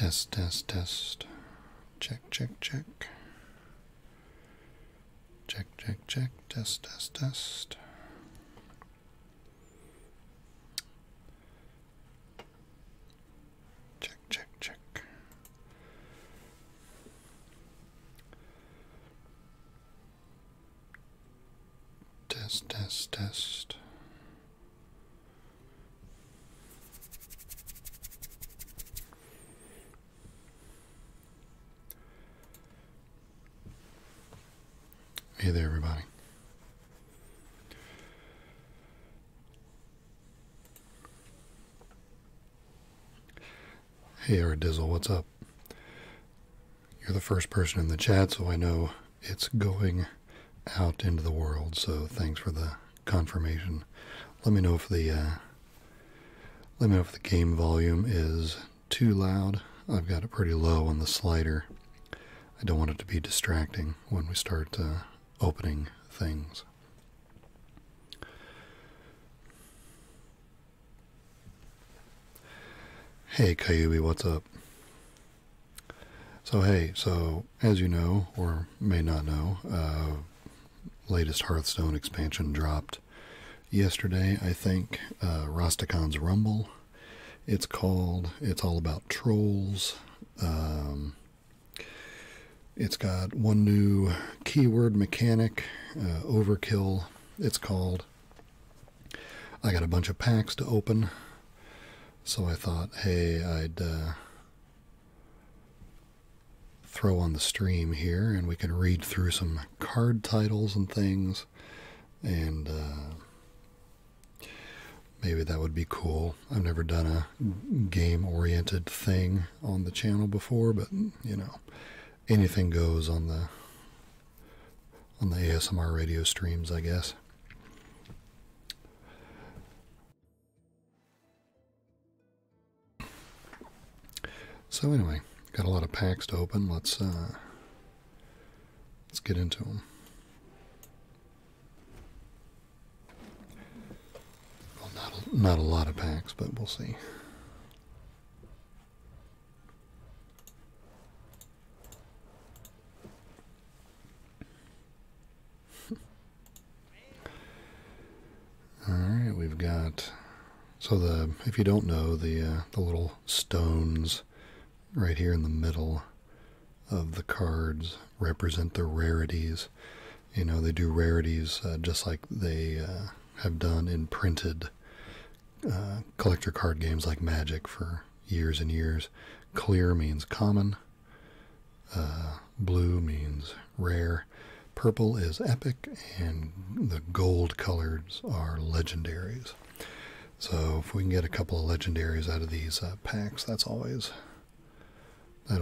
Test, test, test. Check, check, check. Check, check, check. Test, test, test. Check, check, check. Test, test, test. Hey there, everybody. Hey, Dizzle, what's up? You're the first person in the chat, so I know it's going out into the world. So thanks for the confirmation. Let me know if the game volume is too loud. I've got it pretty low on the slider. I don't want it to be distracting when we start opening things. Hey Kayubi, what's up? So hey, as you know, or may not know, latest Hearthstone expansion dropped yesterday, I think, Rastakan's Rumble. It's all about trolls. It's got one new keyword mechanic, overkill, it's called. I got a bunch of packs to open, so I thought, hey, I'd throw on the stream here and we can read through some card titles and things, and maybe that would be cool. I've never done a game-oriented thing on the channel before, but you know, anything goes on the ASMR radio streams, I guess. So anyway, got a lot of packs to open. Let's get into them. Well, not a lot of packs, but we'll see. All right, we've got, so if you don't know, the little stones right here in the middle of the cards represent the rarities. You know, they do rarities just like they have done in printed collector card games like Magic for years and years. Clear means common, blue means rare, purple is epic, and the gold colors are legendaries. So if we can get a couple of legendaries out of these packs, that'll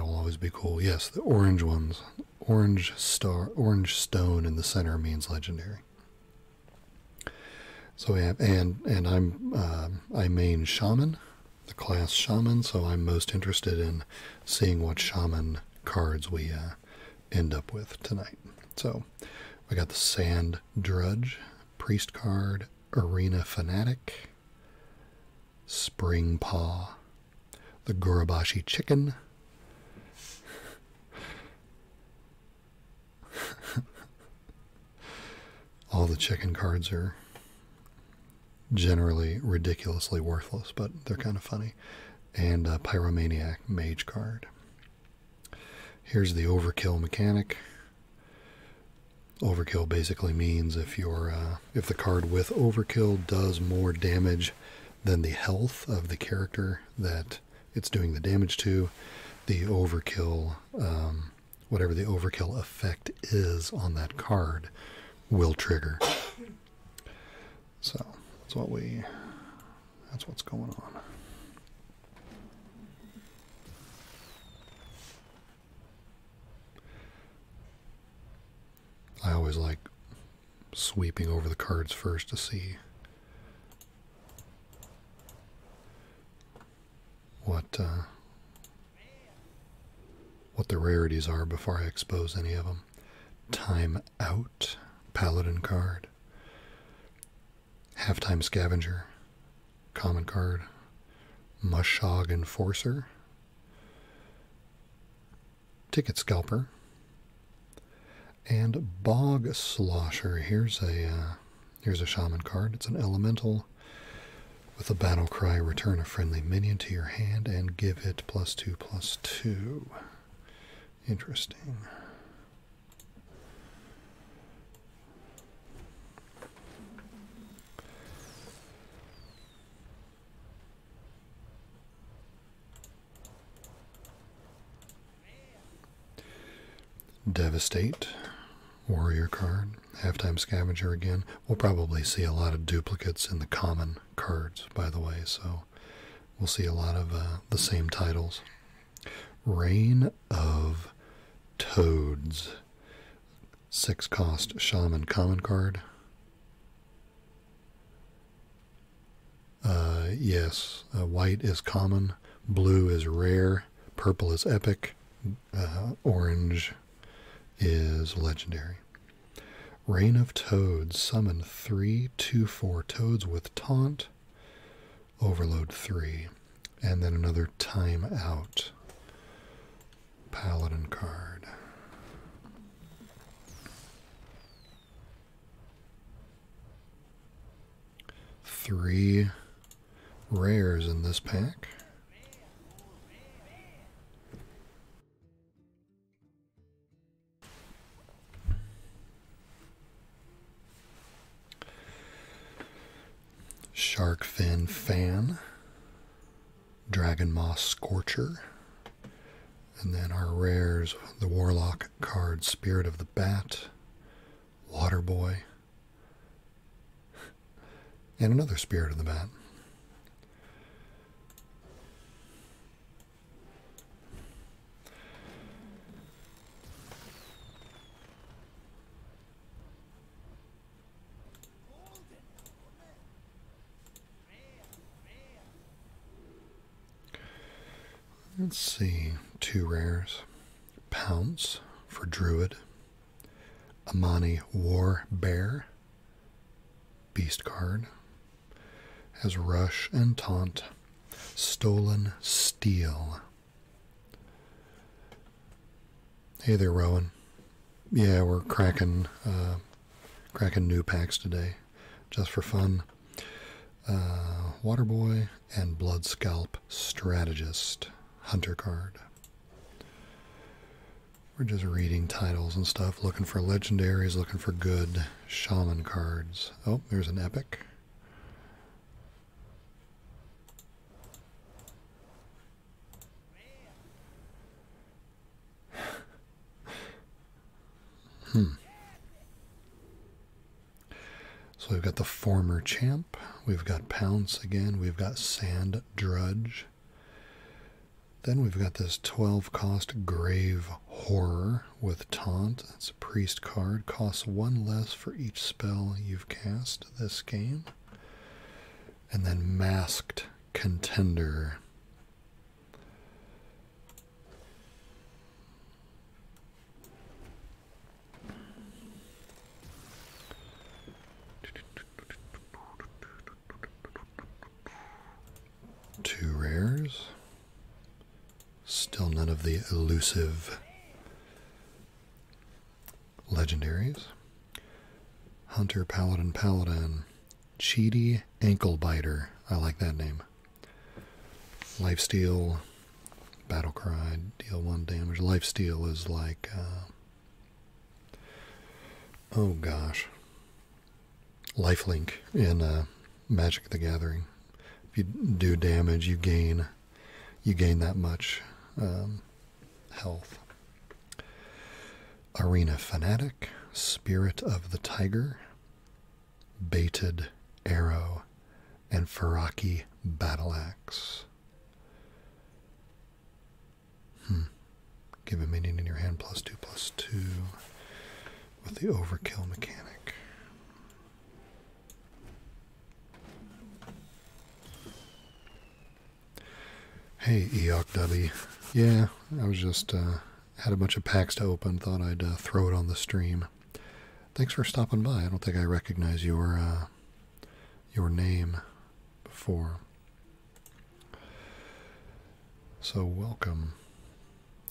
always be cool. Yes, the orange ones, orange stone in the center means legendary. So we have, and I main shaman, the class shaman, so I'm most interested in seeing what shaman cards we end up with tonight. So we got the Sand Drudge, Priest card, Arena Fanatic, Spring Paw, the Gorobashi Chicken, all the chicken cards are generally ridiculously worthless, but they're kind of funny, and Pyromaniac Mage card. Here's the Overkill mechanic. Overkill basically means if the card with Overkill does more damage than the health of the character that it's doing the damage to, the Overkill, whatever the Overkill effect is on that card, will trigger. So that's what's going on. I always like sweeping over the cards first to see what the rarities are before I expose any of them. Time Out, Paladin card. Halftime Scavenger, common card. Mushog Enforcer. Ticket Scalper, and Bog Slosher. Here's a shaman card. It's an elemental with a battle cry. Return a friendly minion to your hand and give it +2/+2. Interesting. Devastate, warrior card, halftime scavenger again. We'll probably see a lot of duplicates in the common cards, by the way, so we'll see a lot of the same titles. Reign of Toads, 6-cost shaman common card. Yes, white is common, blue is rare, purple is epic, orange is legendary. Reign of Toads. Summon 3 2/4 toads with taunt. Overload 3. And then another time out. Paladin card. Three rares in this pack. Sharkfin Fan, Dragon Moss Scorcher, and then our rares, the Warlock card, Spirit of the Bat, Water Boy, and another Spirit of the Bat. Let's see, 2 rares. Pounce for Druid. Amani War Bear. Beast card. Has Rush and Taunt. Stolen Steel. Hey there, Rowan. Yeah, we're cracking new packs today, just for fun. Waterboy and Blood Scalp Strategist. Hunter card. We're just reading titles and stuff, looking for legendaries, looking for good shaman cards. Oh, there's an epic. So we've got the former champ, we've got Pounce again, we've got Sand Drudge. Then we've got this 12-cost Grave Horror with Taunt. That's a priest card. Costs 1 less for each spell you've cast this game. And then Masked Contender. Two rares. Still none of the elusive legendaries. Hunter, Paladin, Paladin. Cheaty Ankle Biter. I like that name. Lifesteal, Battlecry, deal 1 damage. Lifesteal is like, oh gosh, Lifelink in Magic the Gathering. If you do damage, you gain that much health. Arena Fanatic, Spirit of the Tiger, Baited Arrow, and Faraki Battle Axe. Give a minion in your hand +2/+2 with the overkill mechanic. Hey, Eok Dubby. Yeah, I was just had a bunch of packs to open. Thought I'd throw it on the stream. Thanks for stopping by. I don't think I recognize your name before. So welcome.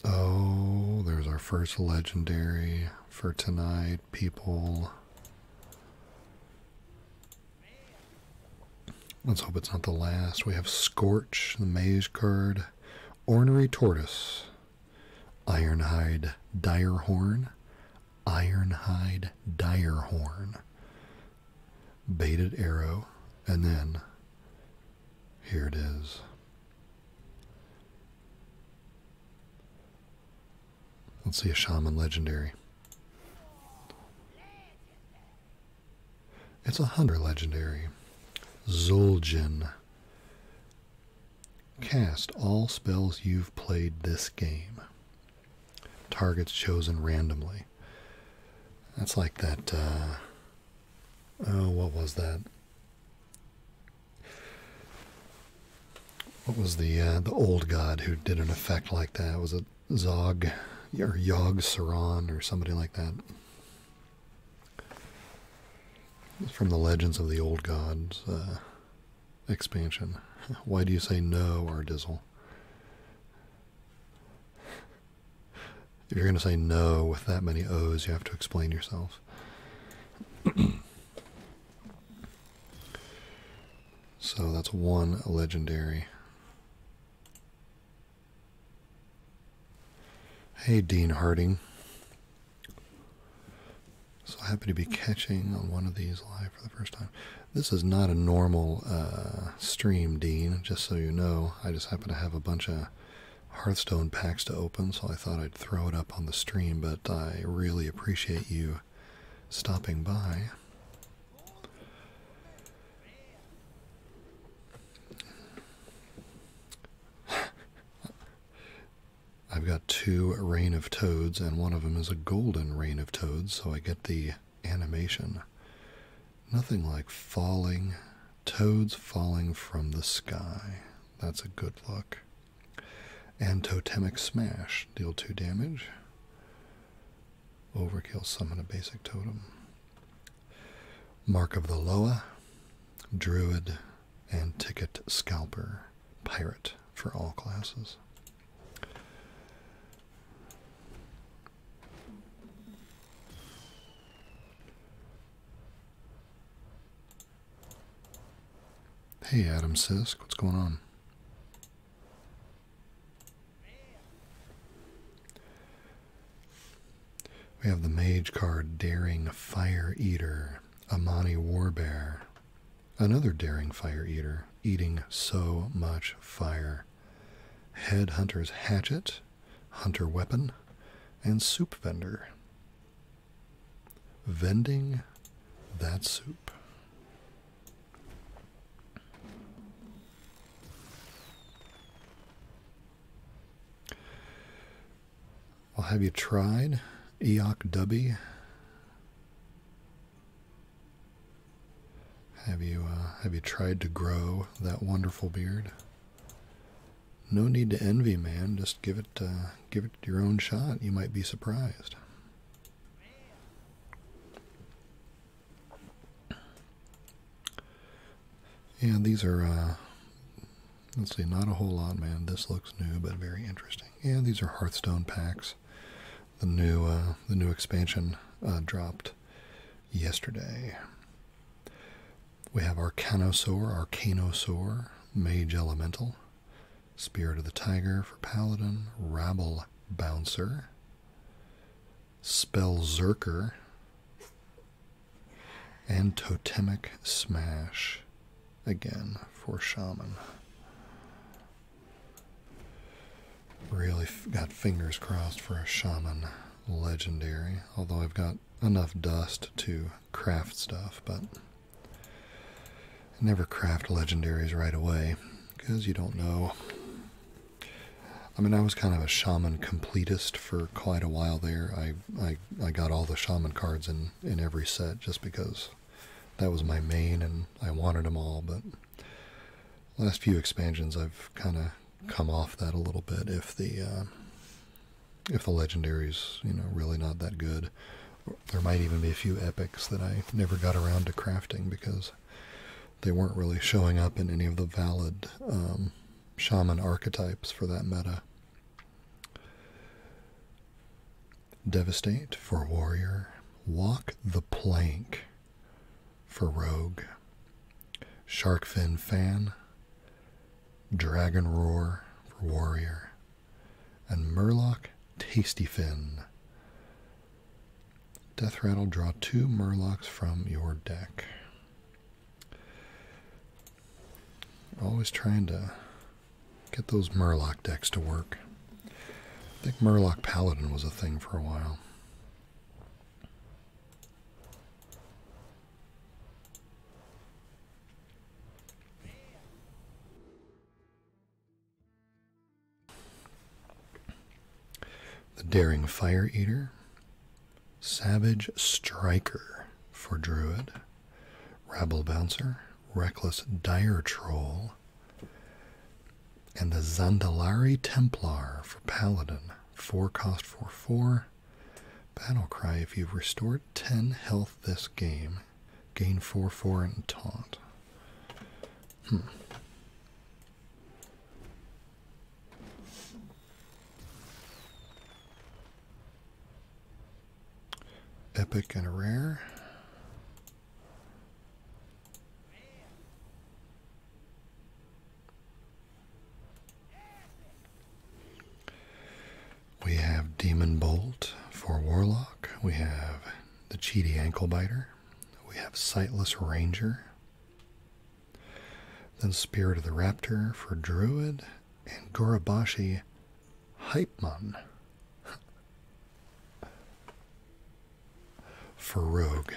Oh, there's our first legendary for tonight, people. Let's hope it's not the last. We have Scorch, the Mage card, Ornery Tortoise, Ironhide Direhorn, Ironhide Direhorn, Baited Arrow, and then here it is. Let's see a Shaman legendary. It's a Hunter legendary. Zul'jin. Cast all spells you've played this game. Targets chosen randomly. That's like that, oh, what was that? What was the old god who did an effect like that? Was it Zog or Yogg Saron or somebody like that? It's from the Legends of the Old Gods expansion. Why do you say no, Ardizzle? If you're going to say no with that many O's, you have to explain yourself. So that's one legendary. Hey, Dean Harding. So happy to be catching on one of these live for the first time. This is not a normal stream, Dean, just so you know. I just happen to have a bunch of Hearthstone packs to open, so I thought I'd throw it up on the stream, but I really appreciate you stopping by. I've got 2 Rain of Toads, and one of them is a golden Rain of Toads, so I get the animation. Nothing like falling, toads falling from the sky. That's a good look. And Totemic Smash, deal 2 damage. Overkill, summon a basic totem. Mark of the Loa, Druid, and Ticket Scalper, Pirate for all classes. Hey Adam Sisk, what's going on? We have the Mage card, Daring Fire Eater, Amani Warbear, another Daring Fire Eater, eating so much fire. Headhunter's Hatchet, Hunter Weapon, and Soup Vendor. Vending that soup. Well, have you tried Eok Dubby? Have you tried to grow that wonderful beard? No need to envy, man. Just give it your own shot. You might be surprised. And these are let's see, not a whole lot, man. This looks new, but very interesting. And these are Hearthstone packs. The new expansion dropped yesterday. We have Arcanosaur, Mage Elemental, Spirit of the Tiger for Paladin, Rabble Bouncer, Spellzerker, and Totemic Smash again for Shaman. Really got fingers crossed for a Shaman legendary, although I've got enough dust to craft stuff, but I never craft legendaries right away because you don't know. I mean, I was kind of a Shaman completist for quite a while there. I got all the Shaman cards in every set just because that was my main and I wanted them all, but last few expansions I've kind of come off that a little bit if the legendary's, really not that good. There might even be a few epics that I never got around to crafting because they weren't really showing up in any of the valid Shaman archetypes for that meta. Devastate for warrior. Walk the plank for rogue. Sharkfin fan. Dragon roar for warrior. And Murloc tasty fin. Death rattle, draw 2 Murlocs from your deck. Always trying to get those Murloc decks to work. I think Murloc Paladin was a thing for a while. The Daring Fire Eater. Savage Striker for Druid. Rabble Bouncer. Reckless Dire Troll. And the Zandalari Templar for Paladin. 4 cost for 4. Battle Cry, if you've restored 10 health this game, gain 4/4 and taunt. Epic and a rare. We have Demon Bolt for Warlock. We have the Cheaty Ankle Biter. We have Sightless Ranger. Then Spirit of the Raptor for Druid. And Gorobashi Hypemon for Rogue.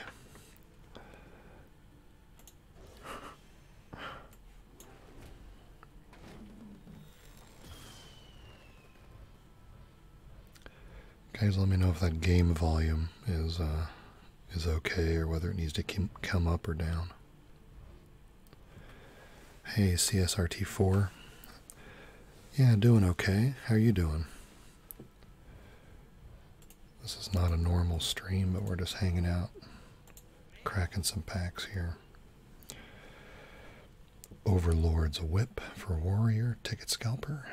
Guys, let me know if that game volume is okay or whether it needs to come up or down. Hey, CSRT4. Yeah, doing okay. How are you doing? This is not a normal stream, but we're just hanging out, cracking some packs here. Overlord's Whip for Warrior, Ticket Scalper.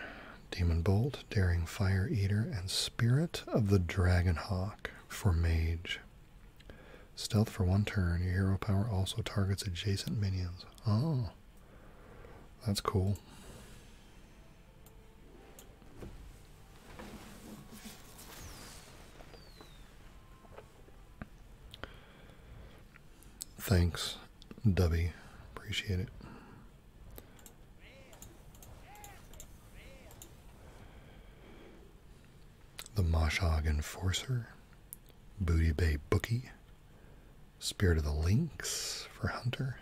Demon Bolt, Daring Fire Eater, and Spirit of the Dragonhawk for Mage. Stealth for 1 turn. Your hero power also targets adjacent minions. Oh, that's cool. Thanks, Dubby. Appreciate it. The Moshog Enforcer, Booty Bay Bookie, Spirit of the Lynx for Hunter,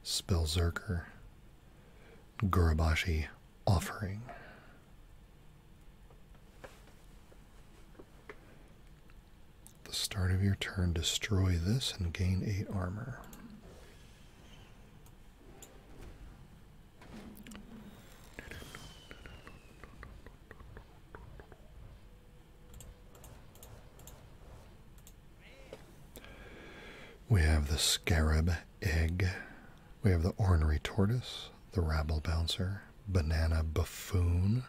Spellzerker, Gorobashi Offering. At the start of your turn, destroy this and gain 8 armor. We have the Scarab Egg. We have the Ornery Tortoise, the Rabble Bouncer, Banana Buffoon,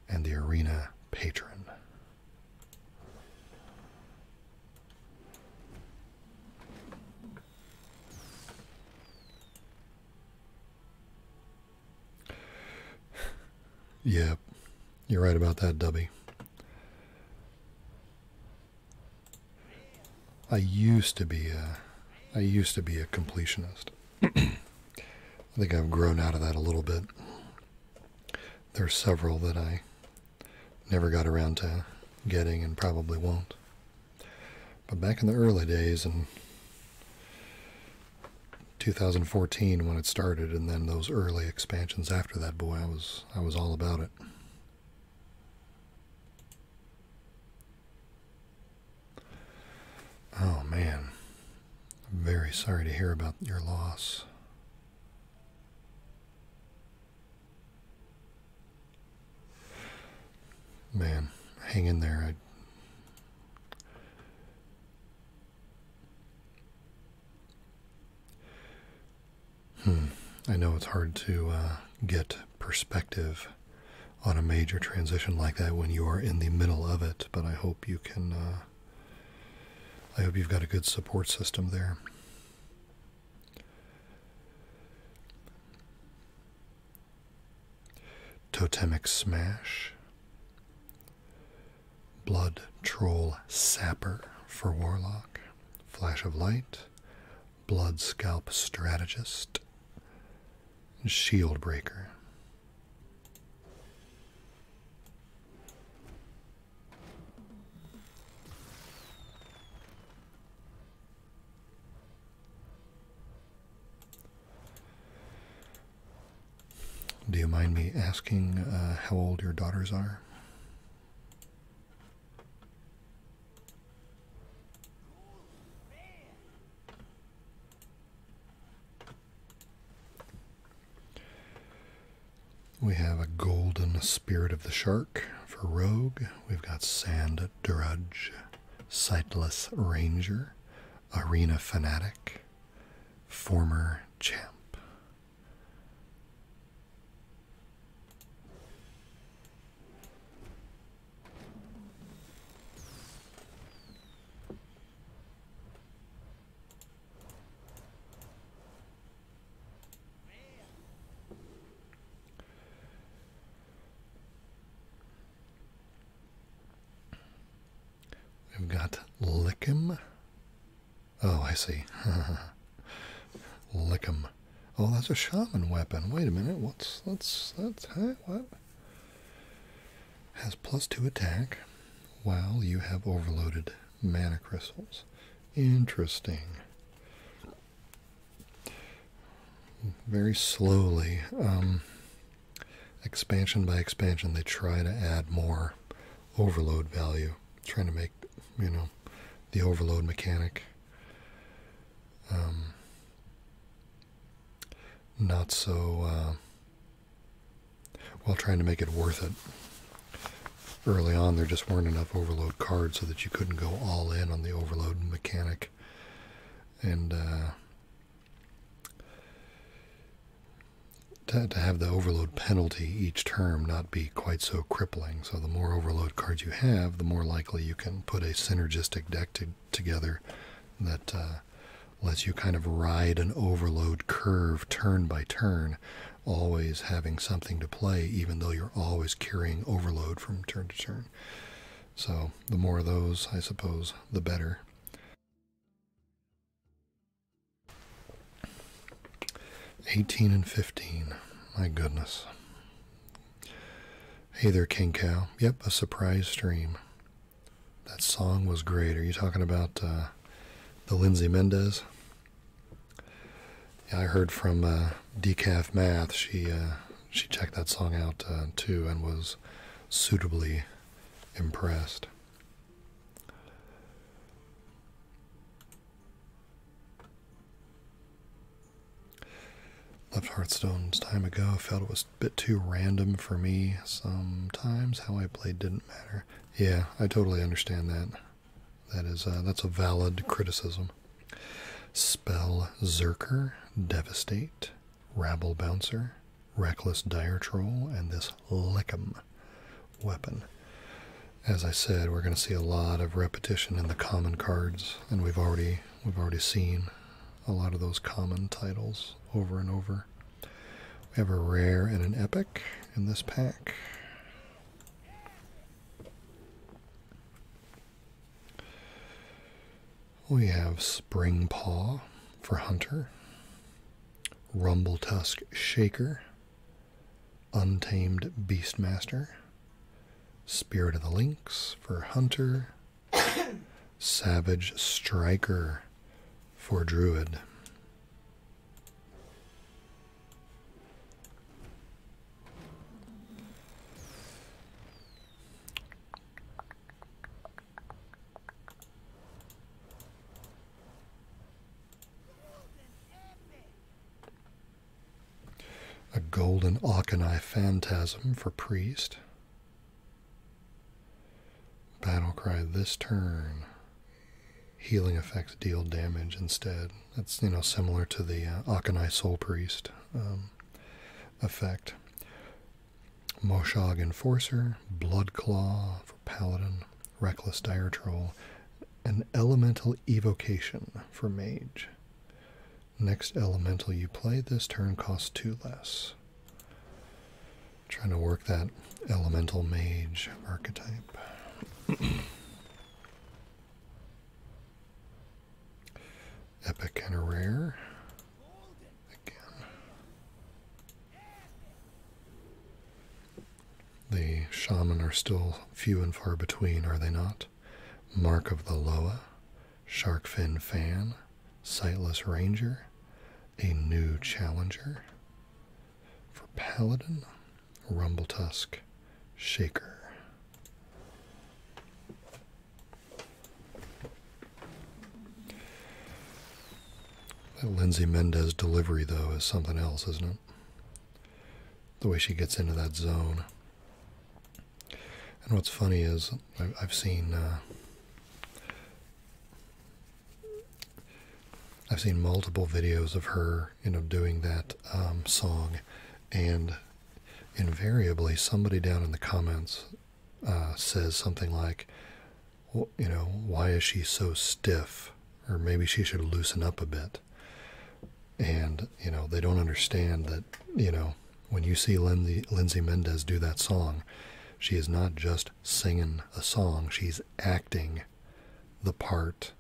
and the Arena Patron. Yep, you're right about that, Dubby. I used to be a completionist. I think I've grown out of that a little bit. There's several that I never got around to getting and probably won't. But back in the early days in 2014 when it started, and then those early expansions after that, boy, I was all about it. Oh man, I'm very sorry to hear about your loss. Man, hang in there. I know it's hard to get perspective on a major transition like that when you are in the middle of it, but I hope you can, I hope you've got a good support system there. Totemic Smash, Blood Troll Sapper for Warlock, Flash of Light, Blood Scalp Strategist, Shield Breaker. Do you mind me asking how old your daughters are? We have a Golden Spirit of the Shark for Rogue. We've got Sand Drudge, Sightless Ranger, Arena Fanatic, Former Champ. We've got Lickum. Oh, I see. Lickum. Oh, that's a shaman weapon. Wait a minute. That's what? Has +2 attack while you have overloaded mana crystals. Interesting. Very slowly, expansion by expansion, they try to add more overload value, trying to make, you know, the overload mechanic not so, well, trying to make it worth it. Early on, there just weren't enough overload cards so that you couldn't go all in on the overload mechanic. And to have the overload penalty each term not be quite so crippling. So the more overload cards you have, the more likely you can put a synergistic deck together that lets you kind of ride an overload curve turn by turn, always having something to play, even though you're always carrying overload from turn to turn. So the more of those, I suppose, the better. $18 and $15. My goodness. Hey there, King Cow. Yep, a surprise stream. That song was great. Are you talking about the Lindsay Mendez? Yeah, I heard from Decaf Math. She checked that song out too and was suitably impressed. Left Hearthstone time ago. I felt it was a bit too random for me. Sometimes how I played didn't matter. Yeah, I totally understand that. That's a valid criticism. Spell Zerker, Devastate, Rabble Bouncer, Reckless Dire Troll, and this Lickum weapon. As I said, we're going to see a lot of repetition in the common cards, and we've already seen a lot of those common titles over and over. We have a rare and an epic in this pack. We have Spring Paw for Hunter, Rumble Tusk Shaker, Untamed Beastmaster, Spirit of the Lynx for Hunter, Savage Striker for Druid. A Golden Auchenai Phantasm for Priest. Battlecry this turn. Healing effects deal damage instead. That's, you know, similar to the Auchenai Soul Priest effect. Moshog Enforcer, Bloodclaw for Paladin, Reckless Dire Troll, and Elemental Evocation for Mage. Next elemental you play this turn costs 2 less. Trying to work that elemental mage archetype. Epic and a rare. Again. The shaman are still few and far between, are they not? Mark of the Loa, Sharkfin Fan, Sightless Ranger, a new challenger. For Paladin, Rumbletusk, Shaker. That Lindsay Mendez delivery, though, is something else, isn't it? The way she gets into that zone. And what's funny is I've seen multiple videos of her, doing that song, and invariably somebody down in the comments says something like, well, why is she so stiff? Or maybe she should loosen up a bit. And, they don't understand that, when you see Lindsay Mendez do that song, she is not just singing a song, she's acting the part,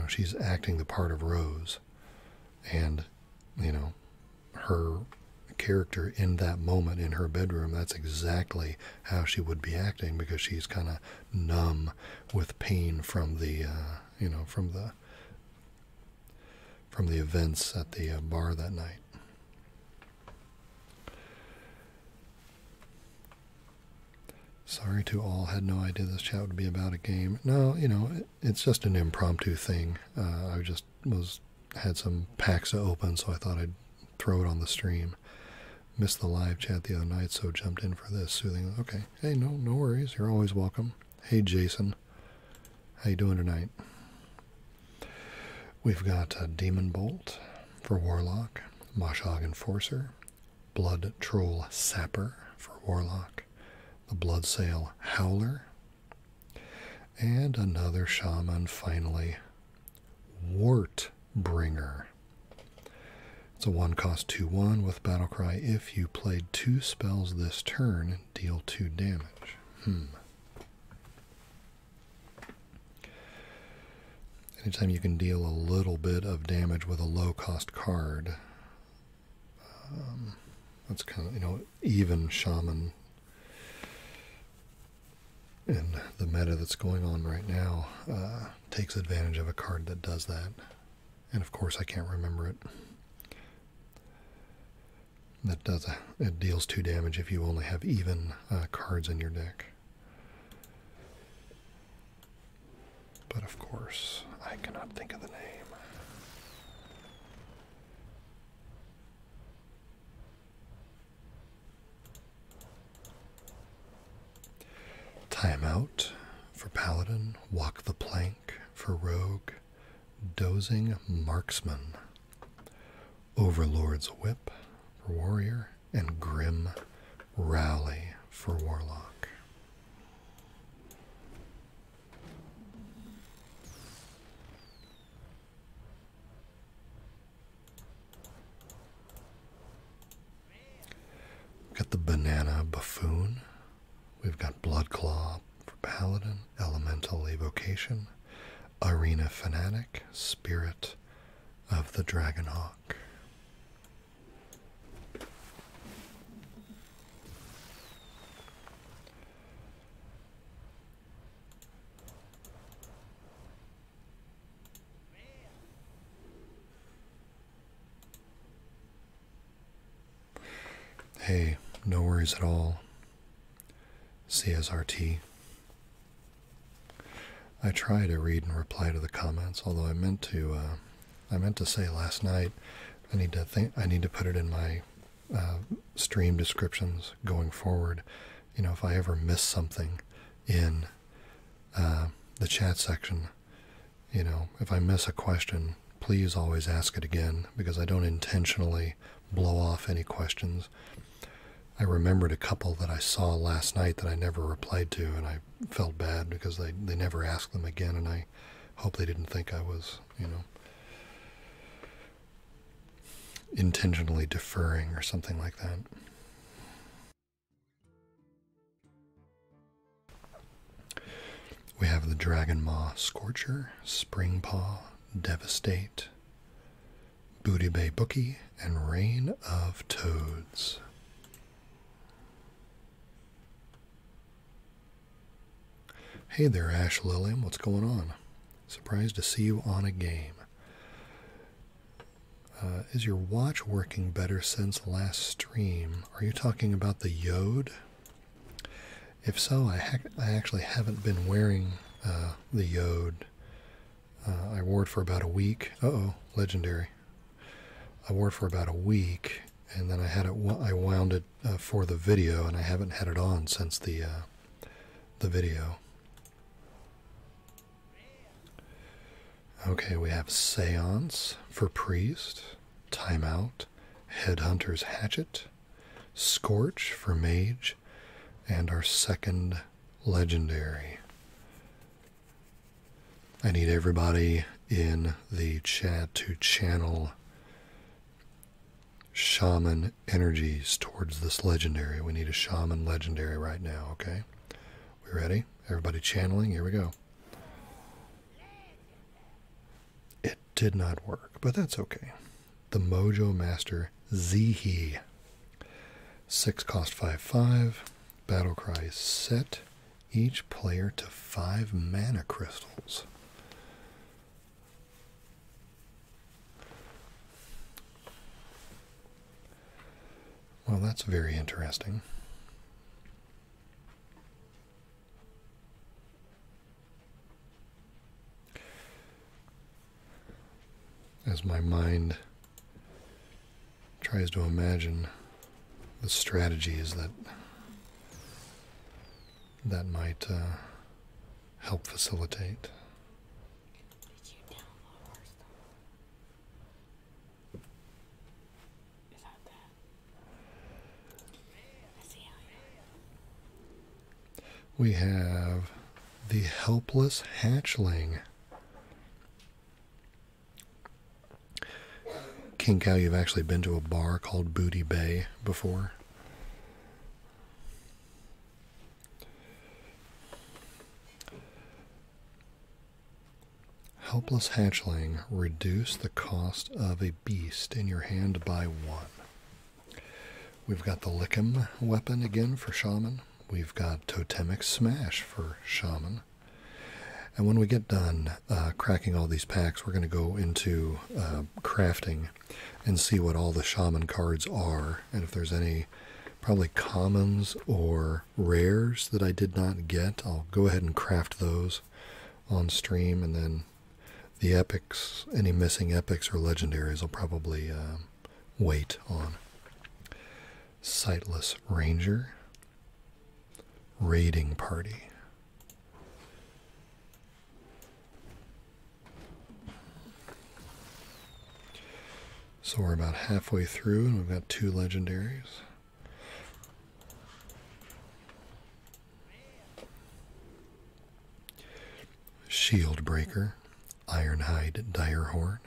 she's acting the part of Rose. And, her character in that moment in her bedroom, that's exactly how she would be acting, because she's kind of numb with pain from the, from the events at the bar that night. Sorry to all, had no idea this chat would be about a game. No, it's just an impromptu thing. I just had some packs to open, so I thought I'd throw it on the stream. Missed the live chat the other night, so jumped in for this soothing. Okay, hey, no worries. You're always welcome. Hey, Jason, how you doing tonight? We've got a Demon Bolt for Warlock, Moshog Enforcer, Blood Troll Sapper for Warlock, the Bloodsail Howler, and another Shaman, finally, Wart Bringer. It's a 1-cost 2/1 with Battlecry. If you played 2 spells this turn, deal 2 damage. Anytime you can deal a little bit of damage with a low-cost card, that's kind of, even Shaman in the meta that's going on right now takes advantage of a card that does that. And of course I can't remember it. It deals 2 damage if you only have even cards in your deck. But of course, I cannot think of the name. Timeout for Paladin, Walk the Plank for Rogue, Dozing Marksman, Overlord's Whip for Warrior, and Grim Rally for Warlock. Got the Banana Buffoon. We've got Bloodclaw for Paladin, Elemental Evocation, Arena Fanatic, Spirit of the Dragonhawk. Hey, no worries at all. CSRT. I try to read and reply to the comments, although I meant to say last night I need to put it in my stream descriptions going forward. If I ever miss something in the chat section, if I miss a question, please always ask it again, because I don't intentionally blow off any questions. I remembered a couple that I saw last night that I never replied to, and I felt bad because they never asked them again, and I hope they didn't think I was, intentionally deferring or something like that. We have the Dragon Maw Scorcher, Spring Paw, Devastate, Booty Bay Bookie, and Rain of Toads. Hey there, Ash Lilliam, what's going on? Surprised to see you on a game. Is your watch working better since last stream? Are you talking about the Yode? If so, I actually haven't been wearing the Yode. I wore it for about a week. Legendary. I wore it for about a week, and then I wound it for the video, and I haven't had it on since the video. Okay, we have Seance for Priest, Timeout, Headhunter's Hatchet, Scorch for Mage, and our second legendary. I need everybody in the chat to channel shaman energies towards this legendary. We need a shaman legendary right now, okay? We ready? Everybody channeling? Here we go. It did not work, but that's okay. The Mojo Master Zihi. 6 cost 5/5. Battle cry set each player to 5 mana crystals. Well, that's very interesting. As my mind tries to imagine the strategies that might help facilitate. Did you download Hearthstone? Is that that? I see how you. We have the Helpless Hatchling. King Cow, you've actually been to a bar called Booty Bay before? Helpless Hatchling, reduce the cost of a beast in your hand by 1. We've got the Lickem weapon again for Shaman. We've got Totemic Smash for Shaman. And when we get done cracking all these packs, we're going to go into crafting and see what all the Shaman cards are, and if there's any probably commons or rares that I did not get, I'll go ahead and craft those on stream, and then the epics, any missing epics or legendaries, I'll probably wait on. Sightless Ranger, Raiding Party. So we're about halfway through, and we've got 2 legendaries. Shield Breaker, Ironhide Direhorn,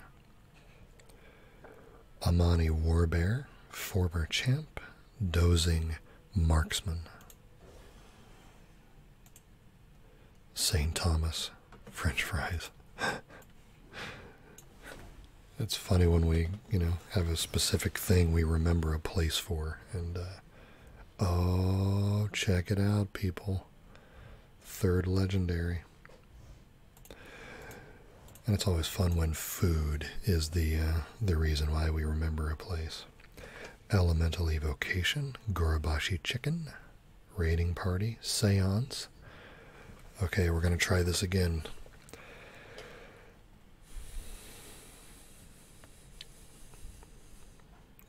Amani Warbear, Former Champ, Dozing Marksman, St. Thomas French Fries. It's funny when we, have a specific thing we remember a place for. And, oh, check it out, people. 3rd legendary. And it's always fun when food is the reason why we remember a place. Elemental Evocation, Gorobashi Chicken, Raiding Party, Seance. Okay, we're going to try this again.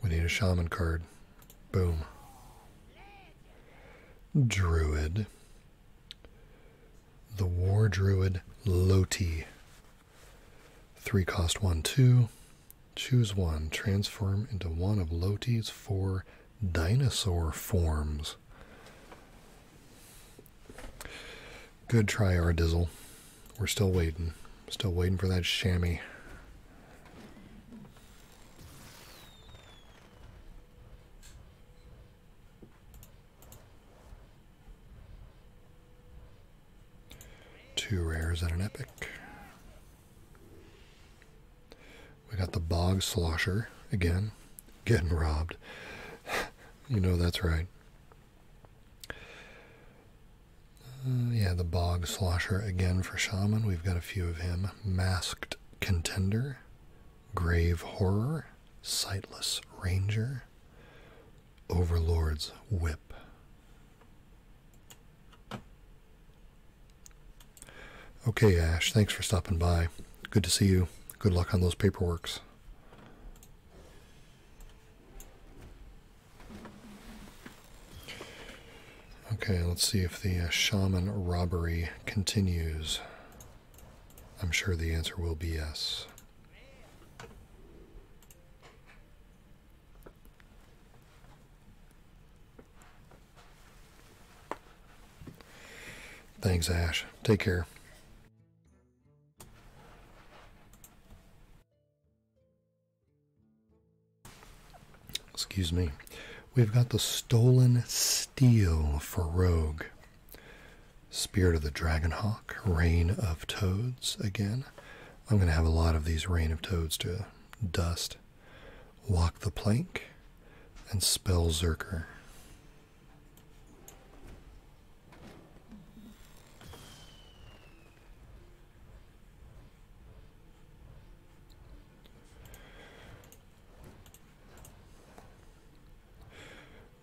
We need a shaman card. Boom. Druid. The War Druid Loti. 3 cost 1, 2. Choose one. Transform into one of Loti's 4 dinosaur forms. Good try, Ardizzle. We're still waiting. Still waiting for that chamois. Two rares and an epic. We got the Bog Slosher again, getting robbed. You know that's right. Yeah, the Bog Slosher again for Shaman. We've got a few of him. Masked Contender, Grave Horror, Sightless Ranger, Overlord's Whip. Okay, Ash, thanks for stopping by. Good to see you. Good luck on those paperworks. Okay, let's see if the shaman robbery continues. I'm sure the answer will be yes. Thanks, Ash. Take care. Excuse me. We've got the Stolen Steel for Rogue. Spirit of the Dragonhawk, Reign of Toads again. I'm going to have a lot of these Reign of Toads to dust. Walk the Plank and Spell Zerker.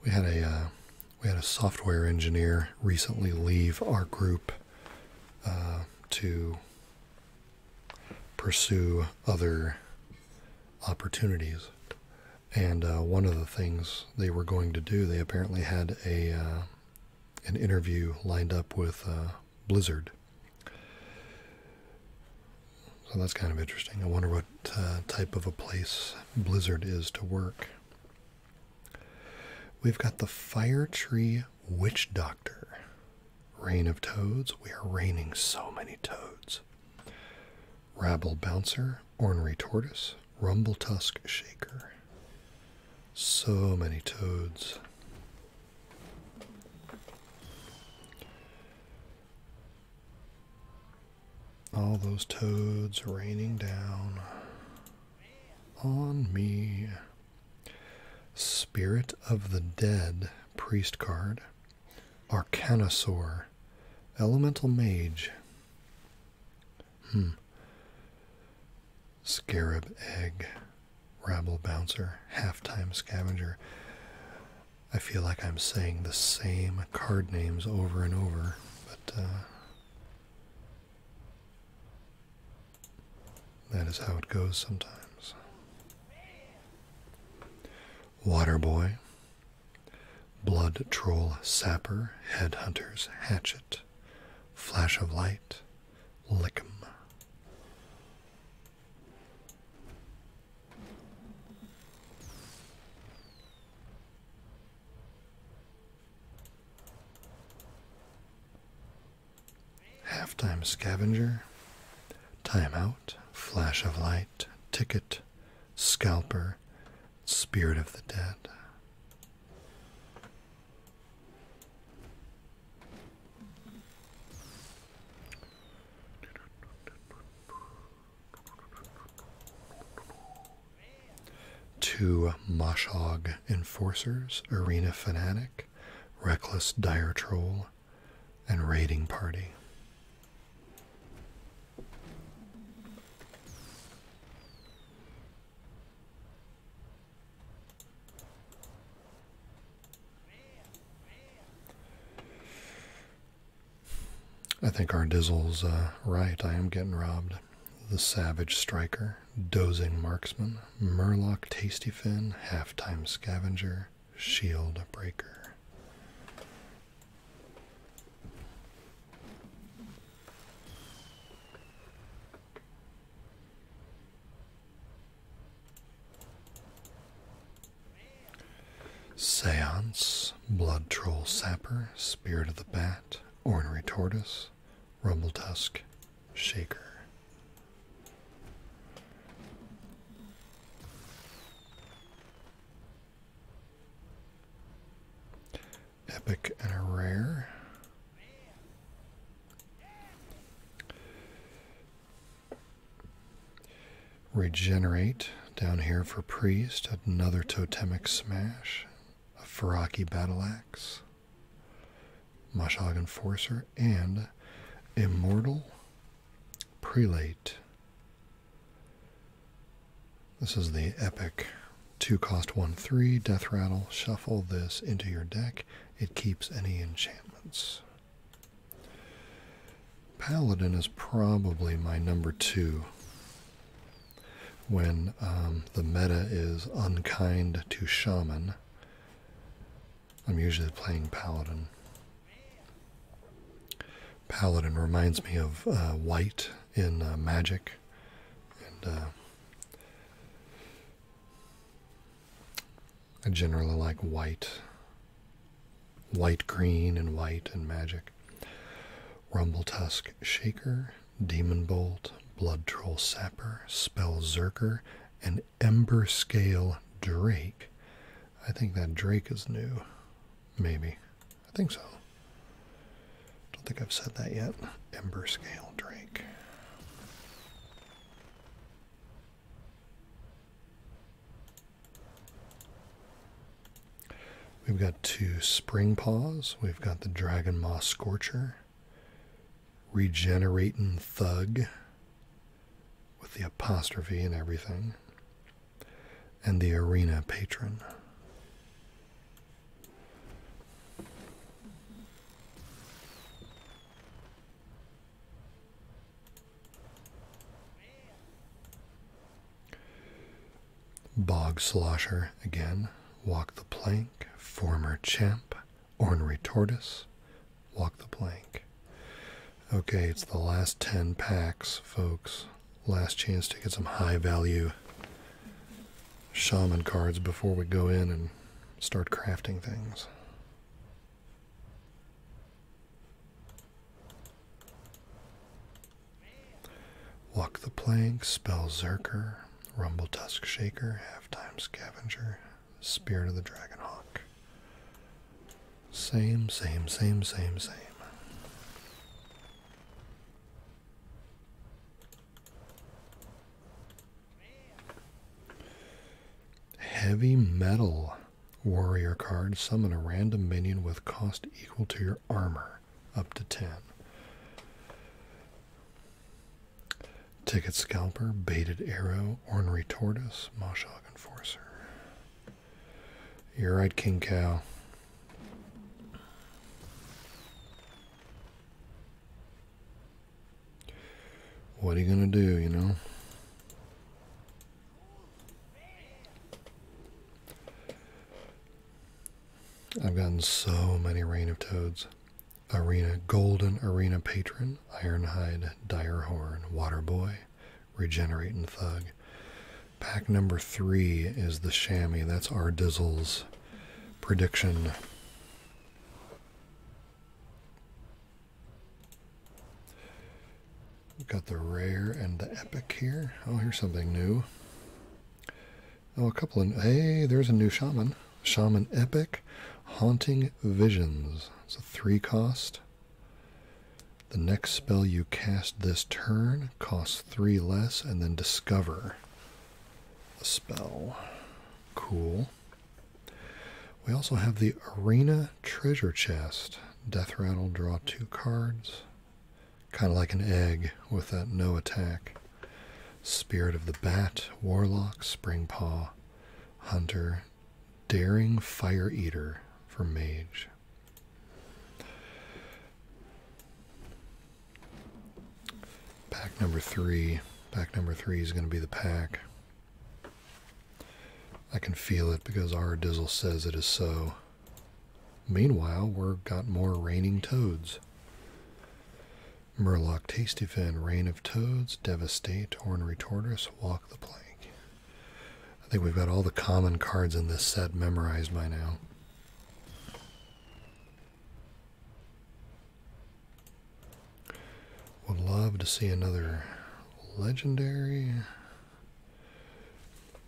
We had a software engineer recently leave our group to pursue other opportunities, and one of the things they were going to do, they apparently had an interview lined up with Blizzard. So that's kind of interesting. I wonder what type of a place Blizzard is to work. We've got the Fire Tree Witch Doctor. Reign of Toads. We are raining so many toads. Rabble Bouncer. Ornery Tortoise. Rumble Tusk Shaker. So many toads. All those toads raining down on me. Spirit of the Dead Priest card. Arcanosaur. Elemental Mage. Scarab Egg. Rabble Bouncer. Halftime Scavenger. I feel like I'm saying the same card names over and over, but that is how it goes sometimes. Waterboy, Blood Troll Sapper, Headhunter's Hatchet, Flash of Light, Lickum. Halftime Scavenger, Timeout, Flash of Light, Ticket, Scalper, Spirit of the Dead. Two Moshog Enforcers, Arena Fanatic, Reckless Dire Troll, and Raiding Party. I think our Dizzle's right. I am getting robbed. The Savage Striker, Dozing Marksman, Murloc Tastyfin, Halftime Scavenger, Shield Breaker. Seance, Blood Troll Sapper, Spirit of the Bat, Ornery Tortoise, Rumbletusk, Shaker. Epic and a rare. Regenerate down here for Priest, another Totemic Smash, a Feraki Battle Axe, Mashog Enforcer, and Immortal Prelate. This is the epic 2-cost 1/3 Death Rattle. Shuffle this into your deck. It keeps any enchantments. Paladin is probably my number 2. When the meta is unkind to Shaman, I'm usually playing Paladin. Paladin reminds me of white in Magic, and I generally like white, green, and white in Magic. Rumbletusk Shaker, Demon Bolt, Blood Troll Sapper, Spell Zerker, and Ember Scale Drake. I think that Drake is new. Maybe. I think so. Don't think I've said that yet. Ember Scale Drake. We've got 2 Spring Paws. We've got the Dragon Moss Scorcher, Regenerating Thug, with the apostrophe and everything, and the Arena Patron. Bog Slosher again, Walk the Plank, Former Champ, Ornery Tortoise, Walk the Plank. Okay, it's the last 10 packs, folks. Last chance to get some high value Shaman cards before we go in and start crafting things. Walk the Plank, Spell Zerker, Rumbletusk Shaker, Halftime Scavenger, Spirit of the Dragonhawk. Same. Heavy Metal Warrior card. Summon a random minion with cost equal to your armor, up to 10. Ticket Scalper, Baited Arrow, Ornery Tortoise, Mashog Enforcer. You're right, King Cow. What are you gonna do, you know? I've gotten so many Reign of Toads. Golden Arena Patron, Ironhide, Direhorn, Waterboy, Regenerating Thug. Pack number 3 is the Chamois. That's our Dizzle's prediction. We've got the rare and the epic here. Oh, here's something new. Oh, a couple of... Hey, there's a new Shaman. Shaman Epic, Haunting Visions. It's a 3-cost. The next spell you cast this turn costs 3 less, and then discover the spell. Cool. We also have the Arena Treasure Chest. Death Rattle, draw 2 cards. Kind of like an egg with that no attack. Spirit of the Bat, Warlock, Spring Paw, Hunter, Daring Fire Eater for Mage. Pack number 3. Pack number 3 is going to be the pack. I can feel it because our Dizzle says it is so. Meanwhile, we've got more Raining Toads. Murloc Tasty Fin, Reign of Toads, Devastate, Ornery Tortoise, Walk the Plank. I think we've got all the common cards in this set memorized by now. to see another legendary,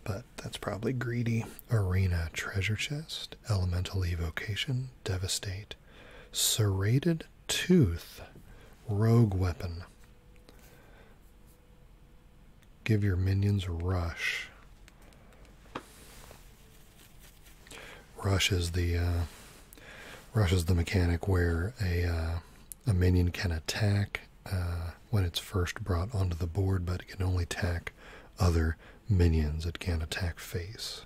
but that's probably greedy. Arena treasure chest, elemental evocation, devastate, serrated tooth, rogue weapon. Give your minions rush. Rush is the mechanic where a minion can attack when it's first brought onto the board, but it can only attack other minions. It can't attack face.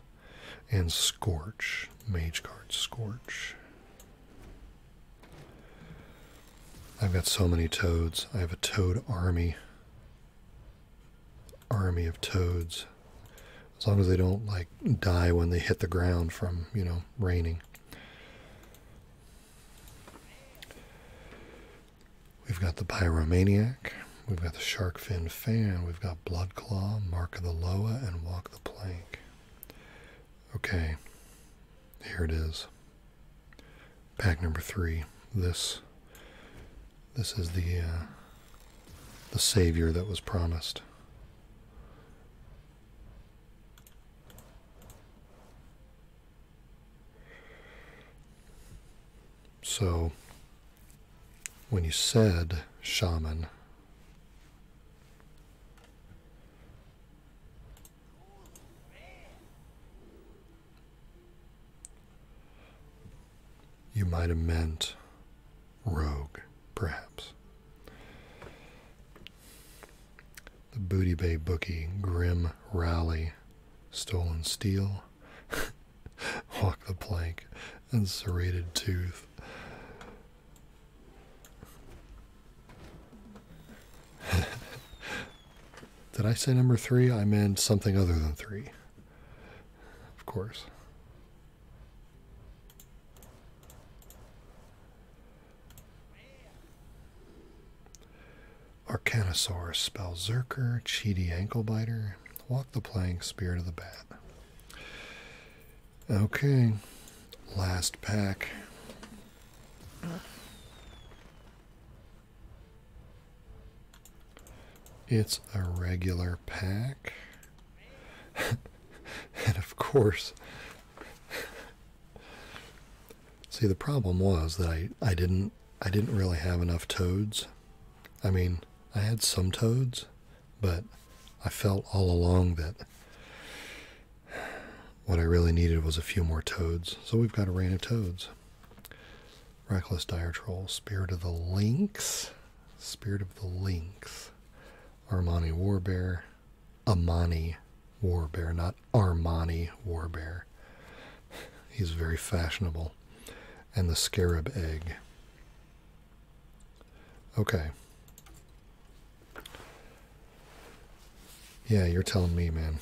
And Scorch, mage card Scorch. I've got so many toads. I have a toad army. Army of toads. As long as they don't like die when they hit the ground from, raining. We've got the Pyromaniac. We've got the Shark Fin Fan. We've got Blood Claw, Mark of the Loa, and Walk the Plank. Okay, here it is. Pack number 3. This is the savior that was promised. So, when you said shaman, you might have meant rogue, perhaps. The Booty Bay Bookie, Grim Rally, Stolen Steel, Walk the Plank, and Serrated Tooth. Did I say number 3? I meant something other than 3. Of course. Arcanosaurus, Spellzerker, Cheaty Anklebiter, Walk the Plank, Spirit of the Bat. Okay, last pack. It's a regular pack. And of course, see, the problem was that I didn't really have enough toads. I mean, I had some toads, but I felt all along that what I really needed was a few more toads. So we've got a rain of toads. Reckless Dire Troll, Spirit of the Lynx, Spirit of the Lynx, Armani Warbear, Amani Warbear, not Armani Warbear. He's very fashionable. And the Scarab Egg. Okay. Yeah, you're telling me, man.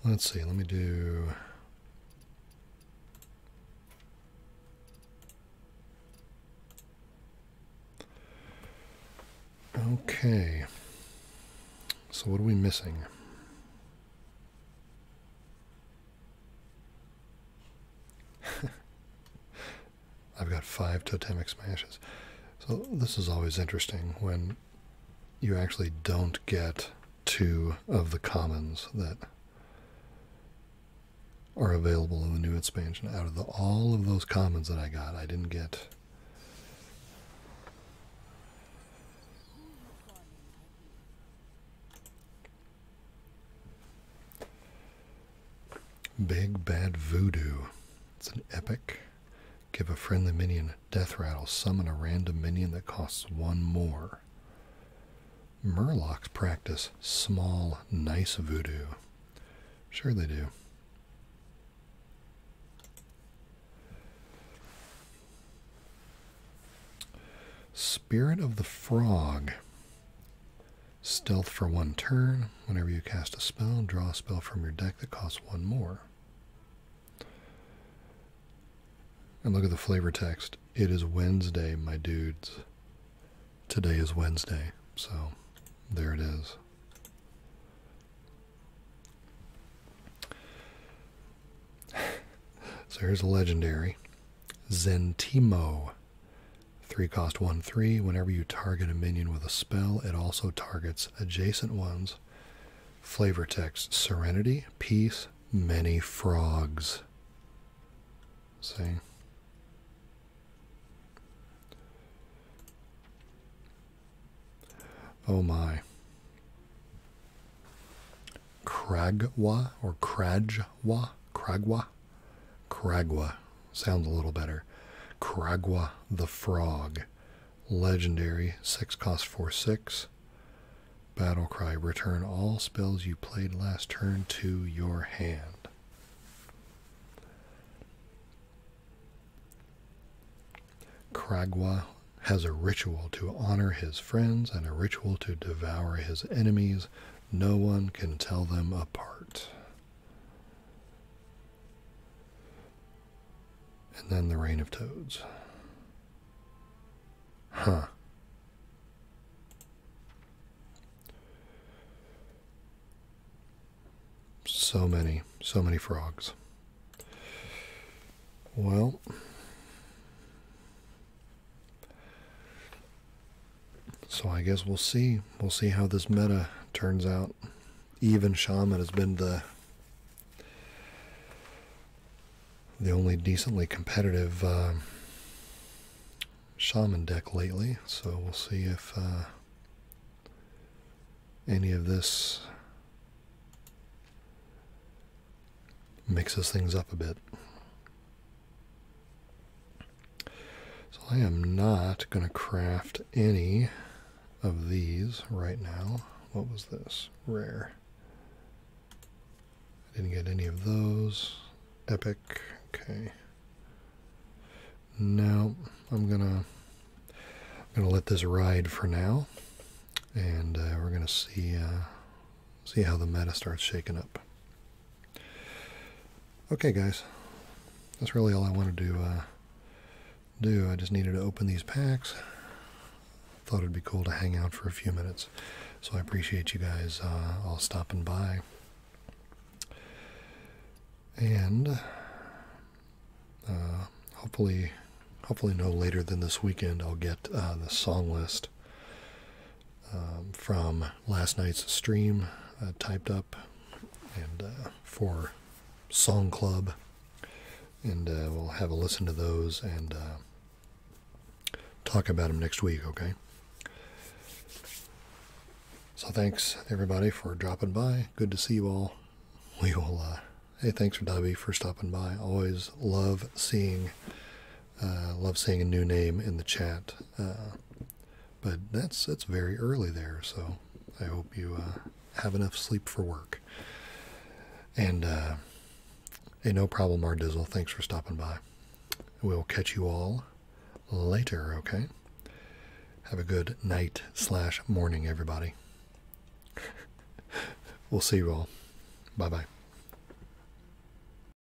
Let's see, let me do... Okay. So what are we missing? I've got 5 totemic smashes. So this is always interesting when you actually don't get 2 of the commons that are available in the new expansion. Out of all of those commons that I got, I didn't get Big Bad Voodoo. It's an epic. Give a friendly minion death rattle. Summon a random minion that costs 1 more. Murlocs practice small, nice voodoo. Sure they do. Spirit of the Frog. Stealth for 1 turn. Whenever you cast a spell, draw a spell from your deck that costs 1 more. And look at the flavor text. It is Wednesday, my dudes. Today is Wednesday, so there it is. So here's a legendary. Zentimo. 3 cost 1/3. Whenever you target a minion with a spell, it also targets adjacent ones. Flavor text: Serenity, Peace, Many Frogs. See? Oh my. Kragwa or Krajwa? Kragwa? Kragwa. Sounds a little better. Kragwa the Frog. Legendary. 6 cost 4/6. Battle cry: return all spells you played last turn to your hand. Kragwa has a ritual to honor his friends and a ritual to devour his enemies. No one can tell them apart. And then the Reign of Toads. Huh. So many frogs. Well, so I guess we'll see. We'll see how this meta turns out. Even Shaman has been the only decently competitive Shaman deck lately. So we'll see if any of this mixes things up a bit. So I am not going to craft any of these right now. What was this? Rare. I didn't get any of those. Epic. Okay. No, I'm gonna let this ride for now, and we're gonna see how the meta starts shaking up. Okay, guys, that's really all I wanted to do. I just needed to open these packs. Thought it'd be cool to hang out for a few minutes, so I appreciate you guys all stopping by. And hopefully no later than this weekend I'll get the song list from last night's stream typed up, and for Song Club, and we'll have a listen to those and talk about them next week, okay? So thanks everybody for dropping by. Good to see you all. We will hey, thanks for Dubby for stopping by. Always love seeing a new name in the chat. But it's very early there, so I hope you have enough sleep for work. And hey, no problem, Ardizzle. Thanks for stopping by. We'll catch you all later, okay? Have a good night/morning, everybody. We'll see you all. Bye-bye.